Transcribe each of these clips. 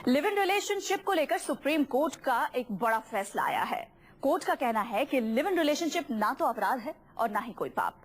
Live in relationship को लेकर supreme court का एक बड़ा फैसला आया है। कोर्ट का कहना है कि लिव इन रिलेशनशिप ना तो अपराध है और ना ही कोई पाप।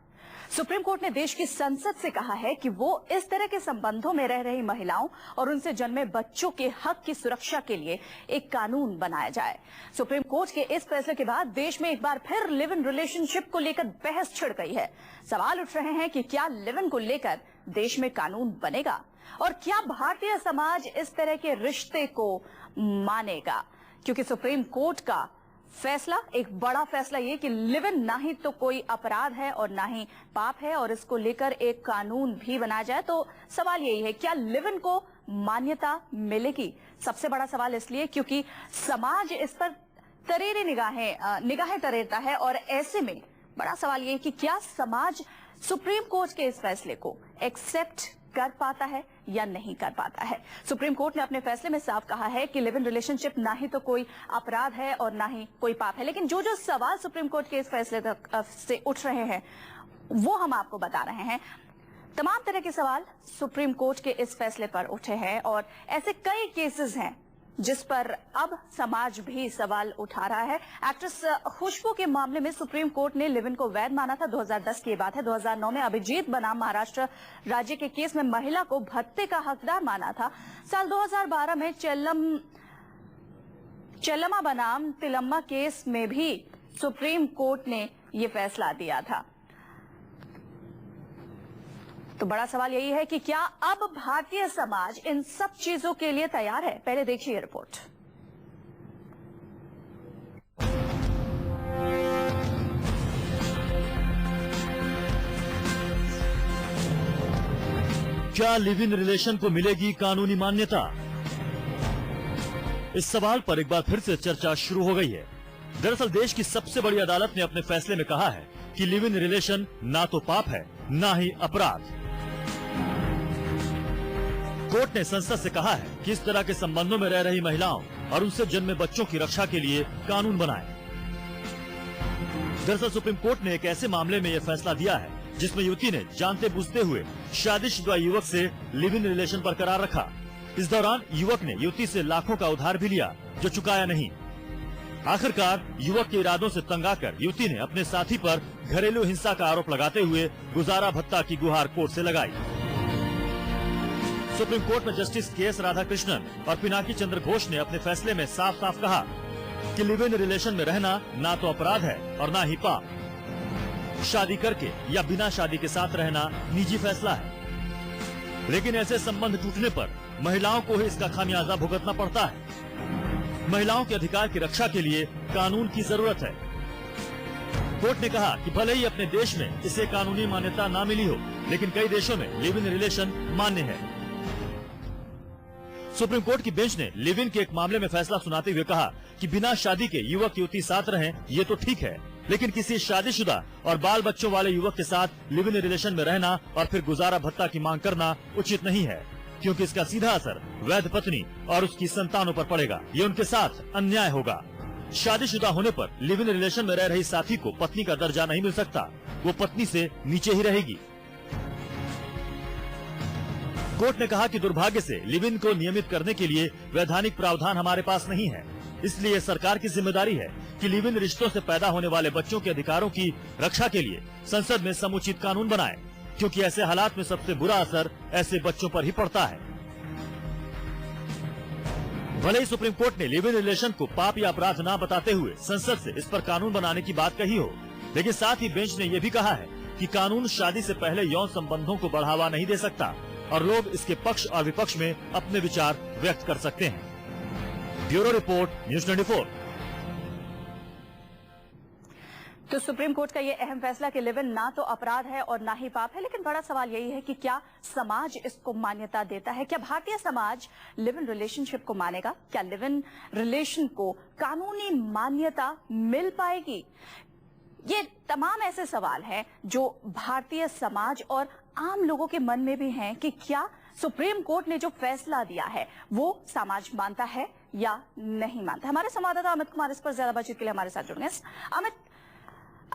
सुप्रीम कोर्ट ने देश की संसद से कहा है कि वो इस तरह के संबंधों में रह रही महिलाओं और उनसे जन्मे बच्चों के हक की सुरक्षा के लिए एक कानून बनाया जाए। सुप्रीम कोर्ट के इस फैसले के बाद देश में एक बार फिर लिव इन रिलेशनशिप को लेकर बहस छिड़ गई है। सवाल उठ रहे हैं कि क्या लिव इन को लेकर देश में कानून बनेगा और क्या भारतीय समाज इस तरह के रिश्ते को मानेगा, क्योंकि सुप्रीम कोर्ट का फैसला एक बड़ा फैसला ये कि लिव इन ना ही तो कोई अपराध है और ना ही पाप है और इसको लेकर एक कानून भी बनाया जाए। तो सवाल यही है, क्या लिव इन को मान्यता मिलेगी? सबसे बड़ा सवाल इसलिए क्योंकि समाज इस पर तरेरी निगाहें तरेरता है और ऐसे में बड़ा सवाल ये है कि क्या समाज सुप्रीम कोर्ट के इस फैसले को एक्सेप्ट कर पाता है या नहीं कर पाता है। सुप्रीम कोर्ट ने अपने फैसले में साफ कहा है कि लिव इन रिलेशनशिप ना ही तो कोई अपराध है और ना ही कोई पाप है, लेकिन जो सवाल सुप्रीम कोर्ट के इस फैसले से उठ रहे हैं वो हम आपको बता रहे हैं। तमाम तरह के सवाल सुप्रीम कोर्ट के इस फैसले पर उठे हैं और ऐसे कई केसेस हैं जिस पर अब समाज भी सवाल उठा रहा है। एक्ट्रेस खुशबू के मामले में सुप्रीम कोर्ट ने लिव इन को वैध माना था। 2010 की बात है। 2009 में अभिजीत बनाम महाराष्ट्र राज्य के केस में महिला को भत्ते का हकदार माना था। साल 2012 में चेल्लम्मा बनाम तिलम्मा केस में भी सुप्रीम कोर्ट ने ये फैसला दिया था। तो बड़ा सवाल यही है कि क्या अब भारतीय समाज इन सब चीजों के लिए तैयार है? पहले देखिए ये रिपोर्ट। क्या लिव इन रिलेशन को मिलेगी कानूनी मान्यता? इस सवाल पर एक बार फिर से चर्चा शुरू हो गई है। दरअसल देश की सबसे बड़ी अदालत ने अपने फैसले में कहा है कि लिव इन रिलेशन ना तो पाप है ना ही अपराध। कोर्ट ने संसद से कहा है कि इस तरह के संबंधों में रह रही महिलाओं और उनसे जन्मे बच्चों की रक्षा के लिए कानून बनाए। दरअसल सुप्रीम कोर्ट ने एक ऐसे मामले में यह फैसला दिया है जिसमें युवती ने जानते बूझते हुए शादीशुदा युवक से लिव इन रिलेशन बरकरार रखा। इस दौरान युवक ने युवती से लाखों का उधार भी लिया जो चुकाया नहीं। आखिरकार युवक के इरादों से तंग आकर युवती ने अपने साथी पर घरेलू हिंसा का आरोप लगाते हुए गुजारा भत्ता की गुहार कोर्ट से लगाई। सुप्रीम कोर्ट में जस्टिस के.एस. राधाकृष्णन और पिनाकी चंद्र घोष ने अपने फैसले में साफ साफ कहा कि लिव इन रिलेशन में रहना ना तो अपराध है और ना ही पाप। शादी करके या बिना शादी के साथ रहना निजी फैसला है, लेकिन ऐसे संबंध टूटने पर महिलाओं को ही इसका खामियाजा भुगतना पड़ता है। महिलाओं के अधिकार की रक्षा के लिए कानून की जरूरत है। कोर्ट ने कहा कि भले ही अपने देश में इसे कानूनी मान्यता ना मिली हो, लेकिन कई देशों में लिव इन रिलेशन मान्य है। सुप्रीम कोर्ट की बेंच ने लिव इन के एक मामले में फैसला सुनाते हुए कहा कि बिना शादी के युवक युवती साथ रहें ये तो ठीक है, लेकिन किसी शादीशुदा और बाल बच्चों वाले युवक के साथ लिव इन रिलेशन में रहना और फिर गुजारा भत्ता की मांग करना उचित नहीं है, क्योंकि इसका सीधा असर वैध पत्नी और उसकी संतानों पर पड़ेगा। ये उनके साथ अन्याय होगा। शादीशुदा होने पर लिव इन रिलेशन में रह रही साथी को पत्नी का दर्जा नहीं मिल सकता, वो पत्नी से नीचे ही रहेगी। कोर्ट ने कहा कि दुर्भाग्य से लिव इन को नियमित करने के लिए वैधानिक प्रावधान हमारे पास नहीं है, इसलिए सरकार की जिम्मेदारी है कि लिव इन रिश्तों से पैदा होने वाले बच्चों के अधिकारों की रक्षा के लिए संसद में समुचित कानून बनाए, क्योंकि ऐसे हालात में सबसे बुरा असर ऐसे बच्चों पर ही पड़ता है। भले ही सुप्रीम कोर्ट ने लिव इन रिलेशन को पाप या अपराध न बताते हुए संसद से इस पर कानून बनाने की बात कही हो, लेकिन साथ ही बेंच ने यह भी कहा है कि कानून शादी से पहले यौन संबंधों को बढ़ावा नहीं दे सकता और लोग इसके पक्ष और विपक्ष में अपने विचार व्यक्त कर सकते हैं। Bureau report, news 24। तो सुप्रीम कोर्ट का ये अहम फैसला कि लिव इन ना तो अपराध है और ना ही पाप है, लेकिन बड़ा सवाल यही है कि क्या समाज इसको मान्यता देता है? क्या Bharatiya Samaj live in relationship को मानेगा? क्या लिव इन रिलेशन को कानूनी मान्यता मिल पाएगी? ये तमाम ऐसे सवाल हैं जो भारतीय समाज और आम लोगों के मन में भी हैं कि क्या सुप्रीम कोर्ट ने जो फैसला दिया है वो समाज मानता है या नहीं मानता। हमारे संवाददाता अमित कुमार इस पर ज्यादा बातचीत के लिए हमारे साथ जुड़ गए। अमित,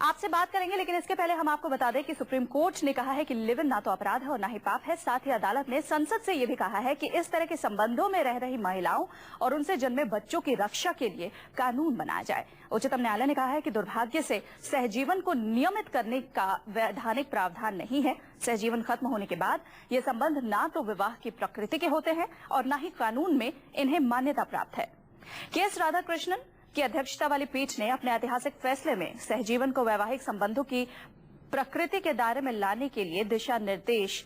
आपसे बात करेंगे, लेकिन इसके पहले हम आपको बता दें कि सुप्रीम कोर्ट ने कहा है कि लिव इन ना तो अपराध है और ना ही पाप है। साथ ही अदालत ने संसद से ये भी कहा है कि इस तरह के संबंधों में रह रही महिलाओं और उनसे जन्मे बच्चों की रक्षा के लिए कानून बनाया जाए। उच्चतम न्यायालय ने कहा है कि दुर्भाग्य से सहजीवन को नियमित करने का वैधानिक प्रावधान नहीं है। सहजीवन खत्म होने के बाद ये संबंध ना तो विवाह की प्रकृति के होते हैं और ना ही कानून में इन्हें मान्यता प्राप्त है। केएस राधाकृष्णन की अध्यक्षता वाली पीठ ने अपने ऐतिहासिक फैसले में सहजीवन को वैवाहिक संबंधों की प्रकृति के दायरे में लाने के लिए दिशा निर्देश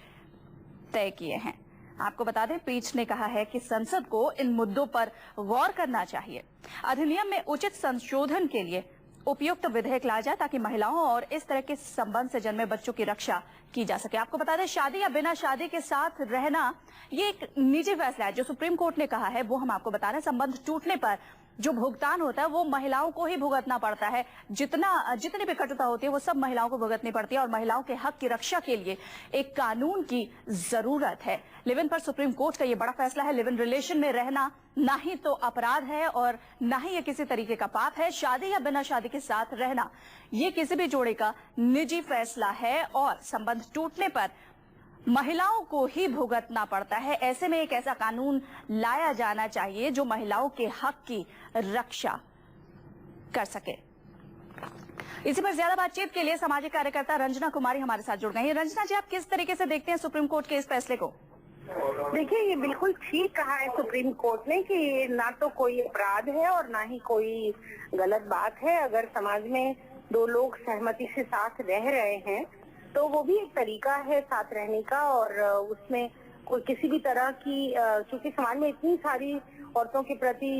तय किए हैं। आपको बता दें, पीठ ने कहा है कि संसद को इन मुद्दों पर गौर करना चाहिए। अधिनियम में उचित संशोधन के लिए उपयुक्त विधेयक लाया जाए ताकि महिलाओं और इस तरह के संबंध से जन्मे बच्चों की रक्षा की जा सके। आपको बता दें, शादी या बिना शादी के साथ रहना ये एक निजी फैसला है। जो सुप्रीम कोर्ट ने कहा है वो हम आपको बता रहे हैं। संबंध टूटने पर जो भुगतान होता है वो महिलाओं को ही भुगतना पड़ता है। जितनी भी कटुता होती है वो सब महिलाओं को भुगतनी पड़ती है और महिलाओं के हक की रक्षा के लिए एक कानून की जरूरत है। लिव इन पर सुप्रीम कोर्ट का ये बड़ा फैसला है। लिव इन रिलेशन में रहना ना ही तो अपराध है और ना ही ये किसी तरीके का पाप है। शादी या बिना शादी के साथ रहना ये किसी भी जोड़े का निजी फैसला है और संबंध टूटने पर महिलाओं को ही भुगतना पड़ता है। ऐसे में एक ऐसा कानून लाया जाना चाहिए जो महिलाओं के हक की रक्षा कर सके। इसी पर ज्यादा बातचीत के लिए सामाजिक कार्यकर्ता रंजना कुमारी हमारे साथ जुड़ गई हैं। रंजना जी, आप किस तरीके से देखते हैं सुप्रीम कोर्ट के इस फैसले को? देखिए, ये बिल्कुल ठीक कहा है सुप्रीम कोर्ट ने कि ना तो कोई अपराध है और ना ही कोई गलत बात है। अगर समाज में दो लोग सहमति से साथ रह रहे हैं तो वो भी एक तरीका है साथ रहने का और उसमें कोई किसी भी तरह की क्योंकि समाज में इतनी सारी औरतों के प्रति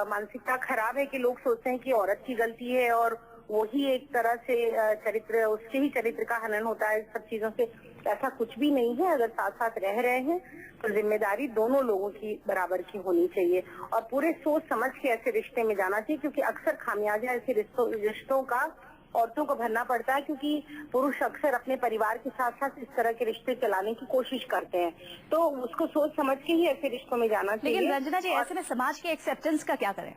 मानसिकता खराब है कि लोग सोचते हैं कि औरत की गलती है और वही एक तरह से चरित्र, उसके ही चरित्र का हनन होता है। सब चीजों से ऐसा कुछ भी नहीं है। अगर साथ साथ रह रहे हैं तो जिम्मेदारी दोनों लोगों की बराबर की होनी चाहिए और पूरे सोच समझ के ऐसे रिश्ते में जाना चाहिए, क्योंकि अक्सर खामियाजा ऐसे रिश्तों का औरतों को भरना पड़ता है, क्योंकि पुरुष अक्सर अपने परिवार के साथ साथ इस तरह के रिश्ते चलाने की कोशिश करते हैं। तो उसको सोच समझ के ही ऐसे रिश्तों में जाना चाहिए। लेकिन रंजना जी, ऐसे में समाज के एक्सेप्टेंस का क्या करें?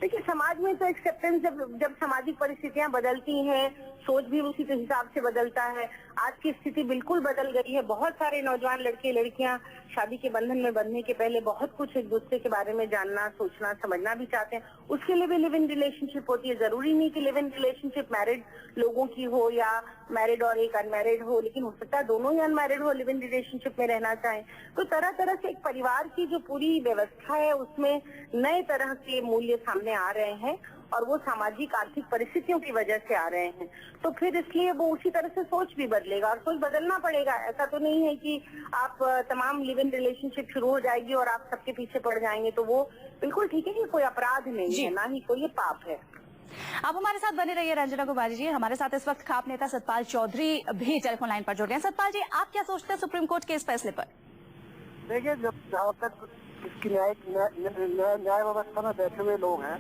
देखिए, समाज में तो एक्सेप्टेंस जब सामाजिक परिस्थितियां बदलती हैं, सोच भी उसी के हिसाब से बदलता है। आज की स्थिति बिल्कुल बदल गई है। बहुत सारे नौजवान लड़के लड़कियां शादी के बंधन में बंधने के पहले बहुत कुछ एक दूसरे के बारे में जानना, सोचना, समझना भी चाहते हैं। उसके लिए भी लिव इन रिलेशनशिप होती है। जरूरी नहीं कि लिव इन रिलेशनशिप मैरिड लोगों की हो या मैरिड और एक अनमैरिड हो, लेकिन हो सकता है दोनों ही अनमैरिड हो, लिव इन रिलेशनशिप में रहना चाहें। तो तरह तरह से एक परिवार की जो पूरी व्यवस्था है उसमें नए तरह के मूल्य सामने आ रहे हैं और वो सामाजिक आर्थिक परिस्थितियों की वजह से आ रहे हैं। तो फिर इसलिए वो उसी तरह से सोच भी बदलेगा और सोच बदलना पड़ेगा। ऐसा तो नहीं है कि आप तमाम लिव इन रिलेशनशिप शुरू हो जाएगी और आप सबके पीछे पड़ जाएंगे। तो वो बिल्कुल ठीक है कि कोई अपराध नहीं है, ना ही कोई ये पाप है। आप हमारे साथ बने रहिए रंजना कुमारी जी। हमारे साथ इस वक्त खाप नेता सतपाल चौधरी भी टेलीफोन लाइन पर जुड़ गए। सतपाल जी, आप क्या सोचते हैं सुप्रीम कोर्ट के इस फैसले पर? देखिए, जहाँ तक इसकी न्याय व्यवस्था में बैठे हुए लोग हैं,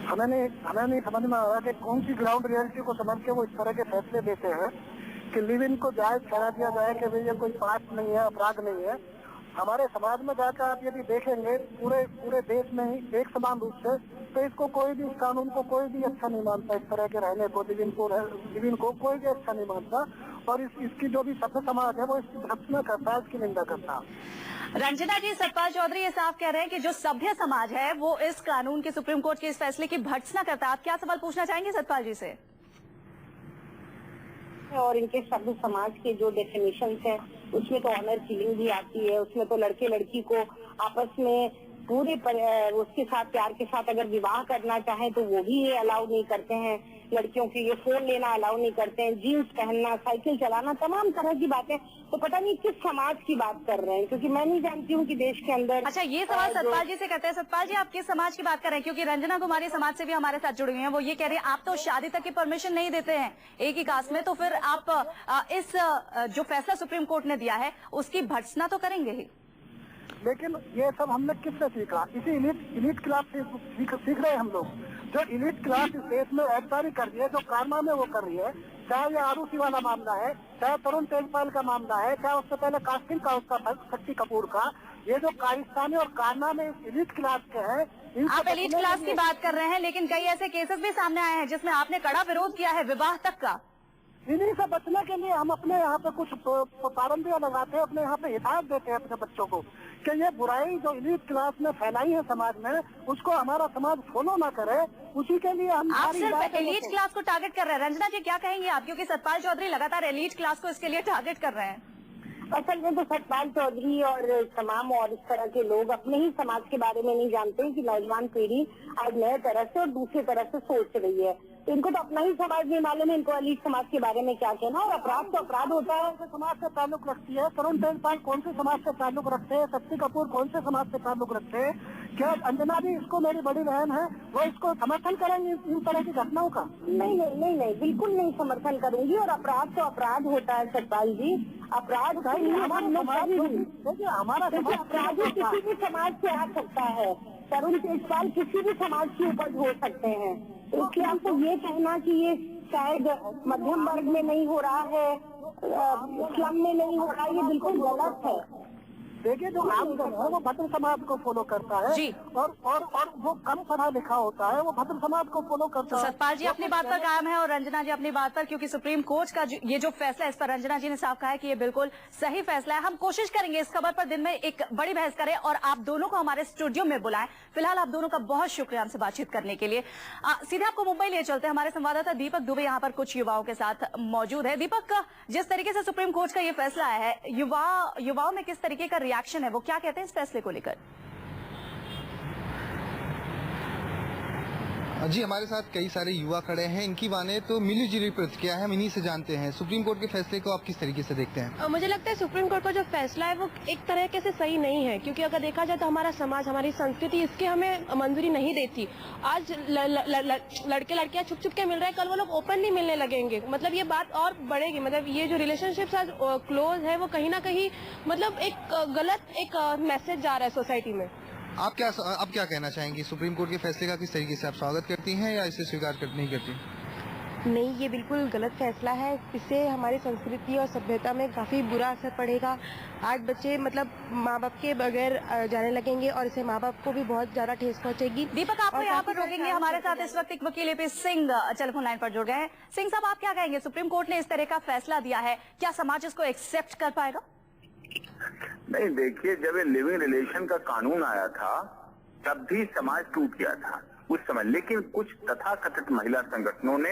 हमें नहीं समझ में आ रहा कि कौन सी ग्राउंड रियलिटी को समझ के वो इस तरह के फैसले देते हैं कि लिव इन को जायज ठहरा दिया जाए कि भाई ये कोई पाप नहीं है, अपराध नहीं है। हमारे समाज में जाकर आप यदि देखेंगे पूरे देश में ही एक समान रूप से, तो इसको कोई भी, इस कानून को कोई भी अच्छा नहीं मानता। इस तरह के रहने को, लिव इन को कोई भी अच्छा नहीं मानता और इसकी जो भी सभ्य समाज है वो इसकी भर्त्सना करता है, इसकी निंदा करता है। रंजना जी, सतपाल चौधरी ये साफ कह रहे हैं कि जो सभ्य समाज है वो इस कानून के, सुप्रीम कोर्ट के इस फैसले की भर्त्सना करता है। आप क्या सवाल पूछना चाहेंगे सतपाल जी से? और इनके सभ्य समाज के जो डेफिनेशन है उसमें तो ऑनर किलिंग भी आती है। उसमें तो लड़के लड़की को आपस में पूरे उसके साथ प्यार के साथ अगर विवाह करना चाहे तो वो भी ये अलाउ नहीं करते हैं। लड़कियों के ये फोन लेना अलाउ नहीं करते हैं, जीन्स पहनना, साइकिल चलाना, तमाम तरह की बातें। तो पता नहीं किस समाज की बात कर रहे हैं, क्योंकि मैं नहीं जानती हूँ कि देश के अंदर। अच्छा, ये सवाल सतपाल जी से करते हैं। सतपाल जी, आप किस समाज की बात कर रहे हैं? क्योंकि रंजना कुमारी समाज से भी हमारे साथ जुड़ी हुई हैं। वो ये कह रही है आप तो शादी तक की परमिशन नहीं देते हैं एक ही कास्ट में, तो फिर आप इस जो फैसला सुप्रीम कोर्ट ने दिया है उसकी भर्त्सना तो करेंगे ही। लेकिन ये सब हमने किससे सीखा? इसी इलीट क्लास से सीख रहे हैं हम लोग। जो इलीट क्लास इस देश में एडदारी कर रही है, जो कारनामे वो कर रही है, चाहे ये आरूसी वाला मामला है, चाहे तरुण तेजपाल का मामला है, चाहे उससे पहले कास्टिंग का उसका शक्ति कपूर का, ये जो कारिस्तानी और कारनामे एलीट क्लास के हैं, आप एलीट क्लास की बात कर रहे हैं, लेकिन कई ऐसे केसेस भी सामने आए हैं जिसमें आपने कड़ा विरोध किया है, विवाह तक का। इन्हीं से बचने के लिए हम अपने यहाँ पे कुछ पाबंदियां लगाते हैं, अपने यहाँ पे हिदायत देते हैं अपने बच्चों को कि ये बुराई जो एलीट क्लास ने फैलाई है समाज में, उसको हमारा समाज फॉलो ना करे। उसी के लिए हम आप सिर्फ एलीट क्लास को टारगेट कर रहे हैं। रंजना जी क्या कहेंगी आप, क्योंकि सतपाल चौधरी लगातार एलीट क्लास को इसके लिए टारगेट कर रहे हैं। असल में तो सतपाल चौधरी और तमाम और इस तरह के लोग अपने ही समाज के बारे में नहीं जानते हैं कि नौजवान पीढ़ी आज नए तरह से और दूसरी तरह से सोच रही है। इनको तो अपना ही समाज नहीं मालूम है, इनको एलीट समाज के बारे में क्या कहना। और अपराध तो अपराध होता है। कौन से समाज से ताल्लुक रखती है तरुण तेजपाल, कौन से समाज से ताल्लुक रखते हैं शक्ति कपूर, कौन से समाज से ताल्लुक रखते हैं? क्या अंजना भी इसको मेरी बड़ी बहन है, वो इसको समर्थन करेंगे इन तरह की घटनाओं का? नहीं नहीं नहीं नहीं, बिल्कुल नहीं समर्थन करूंगी। और अपराध तो अपराध होता है सतपाल जी, अपराध हमारा अपराध किसी भी समाज से आ सकता है। तरुण तेजपाल किसी भी समाज की उपज हो सकते हैं, इसलिए आपको ये कहना कि ये शायद मध्यम वर्ग में नहीं हो रहा है, स्लम में नहीं हो रहा है, ये बिल्कुल गलत है। देखिए जो आमजन है वो भद्र समाज को फॉलो करता है जी। और जो कम पढ़ा लिखा होता है वो भद्र समाज को फॉलो करता है। सतपाल जी अपनी बात पर कायम है और रंजना जी अपनी बात पर, क्योंकि सुप्रीम कोर्ट का ये जो फैसला है इस पर रंजना जी ने साफ कहा है कि ये बिल्कुल सही फैसला है। हम कोशिश करेंगे इस खबर पर दिन में एक बड़ी बहस करें और आप दोनों को हमारे स्टूडियो में बुलाएं। फिलहाल आप दोनों का बहुत शुक्रिया हमसे बातचीत करने के लिए। सीधे आपको मुंबई ले चलते हैं। हमारे संवाददाता दीपक दुबे यहाँ पर कुछ युवाओं के साथ मौजूद है। दीपक, जिस तरीके से सुप्रीम कोर्ट का ये फैसला आया है, युवाओं में किस तरीके का रिएक्शन है, वो क्या कहते हैं इस फैसले को लेकर? जी, हमारे साथ कई सारे युवा खड़े हैं। इनकी माने तो मिली जुली प्रतिक्रिया है, हम इन्हीं से जानते हैं। सुप्रीम कोर्ट के फैसले को आप किस तरीके से देखते हैं? मुझे लगता है सुप्रीम कोर्ट का जो फैसला है वो एक तरीके से सही नहीं है, क्योंकि अगर देखा जाए तो हमारा समाज, हमारी संस्कृति इसके हमें मंजूरी नहीं देती। आज लड़के लड़कियां छुप छुप के मिल रहे हैं, कल वो लोग ओपनली मिलने लगेंगे। मतलब ये बात और बढ़ेगी। मतलब ये जो रिलेशनशिप आज क्लोज है वो कहीं ना कहीं मतलब एक गलत एक मैसेज जा रहा है सोसाइटी में। आप क्या कहना चाहेंगी? सुप्रीम कोर्ट के फैसले का किस तरीके से आप स्वागत करती हैं या इसे स्वीकार नहीं करती? नहीं, ये बिल्कुल गलत फैसला है। इससे हमारी संस्कृति और सभ्यता में काफी बुरा असर पड़ेगा। आज बच्चे मतलब माँ बाप के बगैर जाने लगेंगे और इससे माँ बाप को भी बहुत ज्यादा ठेस पहुंचेगी। दीपक, आपको यहाँ पर रोकेंगे। हमारे साथ इस वक्त एक वकील AP सिंह टेलीफोन लाइन पर जुड़ गए हैं। सिंह साहब, आप क्या कहेंगे? सुप्रीम कोर्ट ने इस तरह का फैसला दिया है, क्या समाज इसको एक्सेप्ट कर पाएगा? नहीं, देखिए, जब ये लिविंग रिलेशन का कानून आया था तब भी समाज टूट गया था उस समय, लेकिन कुछ तथाकथित महिला संगठनों ने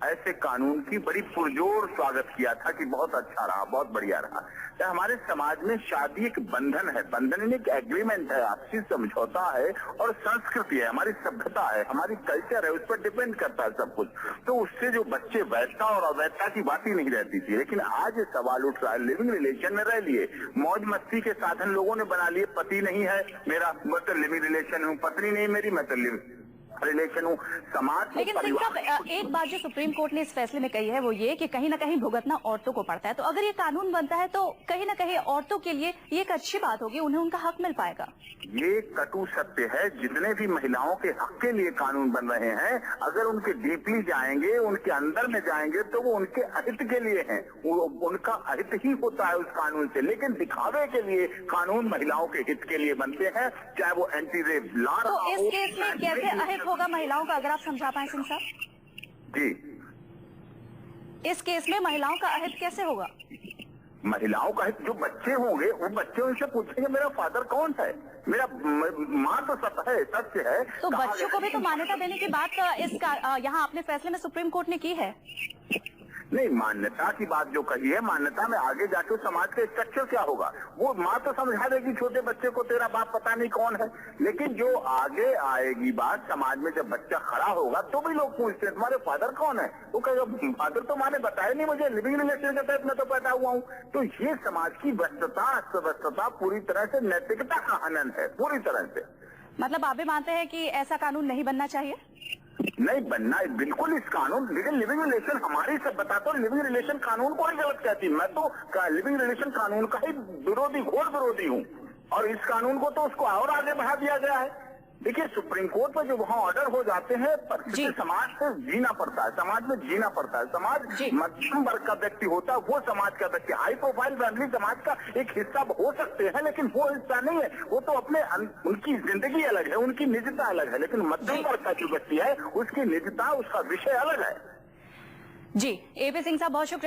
ऐसे कानून की बड़ी पुरजोर स्वागत किया था कि बहुत अच्छा रहा, बहुत बढ़िया रहा। तो हमारे समाज में शादी एक बंधन है, बंधन एक एग्रीमेंट है, आपसी समझौता है और संस्कृति है, हमारी सभ्यता है, हमारी कल्चर है, उस पर डिपेंड करता है सब कुछ। तो उससे जो बच्चे वैधता और अवैधता की बात ही नहीं रहती थी, लेकिन आज ये सवाल उठ रहा है, लिविंग रिलेशन में रह लिए, मौज मस्ती के साधन लोगों ने बना लिए। पति नहीं है मेरा, मैं तो लिविंग रिलेशन हूँ, पत्नी नहीं मेरी, मैं तो लिविंग रिलेशन हूँ। समाज, लेकिन सिंह साहब, एक बात जो सुप्रीम कोर्ट ने इस फैसले में कही है वो ये कि कहीं ना कहीं भुगतना औरतों को पड़ता है। तो अगर ये कानून बनता है तो कहीं ना कहीं औरतों के लिए ये एक अच्छी बात होगी, उन्हें उनका हक मिल पाएगा। ये कटु सत्य है। जितने भी महिलाओं के हक के लिए कानून बन रहे हैं, अगर उनके डीपली जाएंगे, उनके अंदर में जाएंगे, तो वो उनके अहित के लिए हैं, उनका अहित ही होता है उस कानून से। लेकिन दिखावे के लिए कानून महिलाओं के हित के लिए बनते हैं, चाहे वो एंटी रेप लॉ तो इस केस में कैसे अहित होगा महिलाओं का, अगर आप समझा पाए सिंह साहब? जी, इस केस में महिलाओं का अहित कैसे होगा? महिलाओं का हित, जो बच्चे होंगे वो बच्चे उनसे पूछेंगे मेरा फादर कौन है, मेरा माँ तो सत्य है। तो बच्चों को भी तो मान्यता देने की बात यहाँ आपने फैसले में सुप्रीम कोर्ट ने की है। नहीं, मान्यता की बात जो कही है, मान्यता में आगे जाके समाज का स्ट्रक्चर क्या होगा वो माँ तो समझा देगी छोटे बच्चे को, तेरा बाप पता नहीं कौन है। लेकिन जो आगे आएगी बात समाज में, जब बच्चा खड़ा होगा तो भी लोग पूछते हैं तुम्हारे फादर कौन है, वो कहेगा फादर तो माँ ने बताया नहीं मुझे, लिविंग रिलेशन के तहत मैं तो पैदा हुआ हूँ। तो ये समाज की व्यस्तता, अस्तव्यस्तता पूरी तरह से नैतिकता का हनन है, पूरी तरह से। मतलब आप भी मानते हैं कि ऐसा कानून नहीं बनना चाहिए? नहीं बनना है बिल्कुल इस कानून, लेकिन लिविंग रिलेशन हमारी सब बताता हूँ, लिविंग रिलेशन कानून को ही गलत कहती। मैं तो लिविंग रिलेशन कानून का ही विरोधी, घोर विरोधी हूँ, और इस कानून को तो उसको और आगे बढ़ा दिया गया है। देखिए सुप्रीम कोर्ट पर जो वहाँ ऑर्डर हो जाते हैं पर जी। समाज से जीना पड़ता है, समाज में जीना पड़ता है। समाज जी। मध्यम वर्ग का व्यक्ति होता है, वो समाज का व्यक्ति हाई प्रोफाइल फैमिली समाज का एक हिस्सा हो सकते हैं, लेकिन वो हिस्सा नहीं है। वो तो अपने उनकी जिंदगी अलग है, उनकी निजता अलग है, लेकिन मध्यम वर्ग का जो व्यक्ति है उसकी निजता, उसका विषय अलग है। जी, एपी सिंह साहब बहुत शुक्रिया।